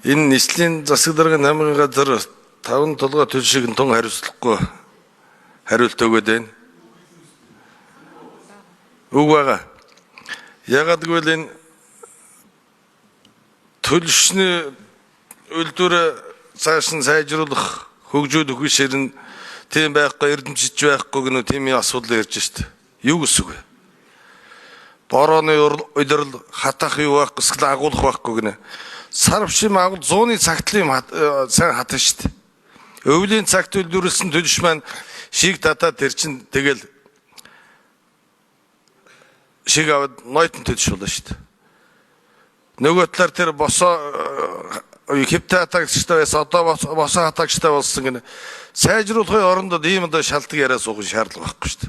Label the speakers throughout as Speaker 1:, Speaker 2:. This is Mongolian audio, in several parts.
Speaker 1: Энэ нийслэлийн засаг даргын намын газар 5 толгой төлшиг тун хариуцлагагүй хариулт өгöd байна. Үг байгаа. Ягаад гэвэл энэ төлшний үйлдвэрээ цааш нь сайжруулах, хөгжүүлэх ширнэ тийм байхгүй, эрдэмтдж байхгүй гэнэ тийм асуудал ярьж штэ. Юу гэсэн үг вэ? Борооны удирдал хатах юу байхгүй, эсвэл агуулах байхгүй гэнэ. Сар бшим агуул 100-ны цагтлын сайн хатна штэ. Өвлийн цагт үйлдвэрлэсэн төлш маань шийг татаад тэр чин тэгэл шиг аваад нойтон төлш болно штэ. Нөгөө талаар тэр босоо хөвтэй хатагчтай байсан, одоо босоо хатагчтай болсон гэнэ. Сайжруулахын орондод ийм одоо шалтгаан яриа суух шаардлага байхгүй штэ.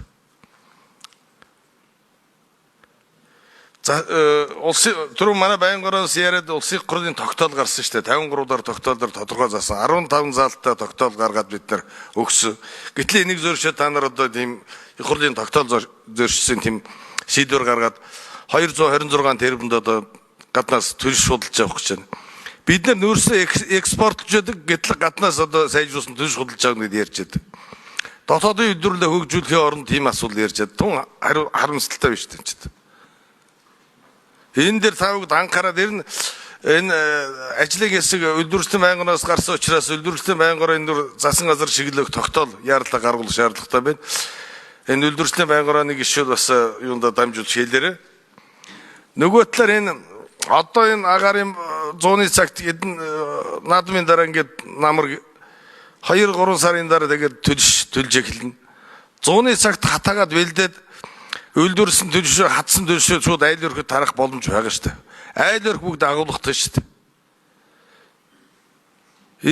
Speaker 1: Улсын түрүү манай байнгороос яриад улсын хурлын тогтоол гарсан штэ. 53-аар тогтоолоор тодорхой заасан 15 заалттай тогтоол гаргаад бид нар өгсөн. Гэтэл энийг зөрчөө та нар одоо тийм их хурлын тогтоол зөрчсөн тийм шийдвэр гаргаад 226 тэрбумд одоо гаднаас төлш худалдаж авах гэж байна. Бид нар нөөцөө экспортлж яадаг, гэтэл гаднаас одоо сайжруулсан төлш худалдаж авах гэдээ ярьж яадаг. Дотоодын үйлдвэрлэлээ хөгжүүлэхийн оронд тийм асуудал ярьж яадаг. Тун харамсалтай биш тийм ч. Энэ дээр тавд анхаарал ирнэ. Энэ ажлын хэсэг үйлдвэрлэлийн байнгоноос гарсан учраас үйлдвэрлэлийн байнгороо энэ засан газар шиглэх тогтоол яарлаа гаргуулах шаардлагатай байна. Энэ үйлдвэрлэлийн байнгорооны гишүүд бас юунда дамжуулж хэлээрээ. Нөгөө талаар энэ одоо энэ агарын 100-ны цагт эдэн наадмын дараа ингээд намар 2-3 сарын дараа тэгээд төлж эхэлнэ. 100-ны цагт хатаагаад бэлдээд үйлдвэрлэсэн төлшөө хатсан төлшөө шууд айл өрхөд тарах боломж байгаа шүү дээ. Айл өрх бүгд агуулгатай шүү дээ.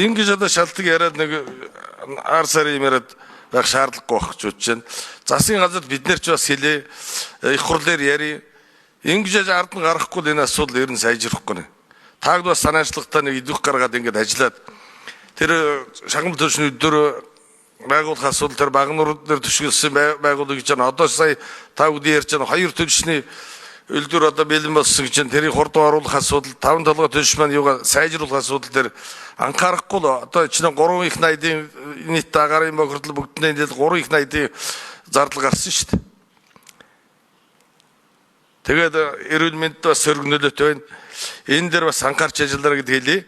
Speaker 1: Ингэж одоо шалтгаан яриад нэг ар сарын яриад байх шаардлагагүй байх гэж бодож байна. Засгийн газар бид нэр ч бас хэлээ, их хурлаар ярий. Ингэж ард нь гарахгүй энэ асуудал ер нь сайжрахгүй нэ. Таагд бас санаачлагтай нэг идэх гаргаад ингэж ажиллаад тэр шагнал төлшний өдөр байгуулах асуудал тэр багнуур дээр төшгөлсөн байгуулах гэж байна. Одоо сая та бүхэн ярьж байгаа 2 төлшний үйлдвэр одоо бэлэн болсон гэж байна. Тэрийг хурдан оруулах асуудал, 5 толгой төлш маань юугаа сайжруулах асуудал дээр анхаарахгүй л одоо чинь 3 их найдын нийт агарын бохирдол бүгдний дээр 3 их найдын зардал гарсан шүү дээ. Тэгээд эрүүл мэндэд бас сөрөг нөлөөтэй байна. Энэ дээр бас анхаарч ажиллаарай гэдгийг хэлье.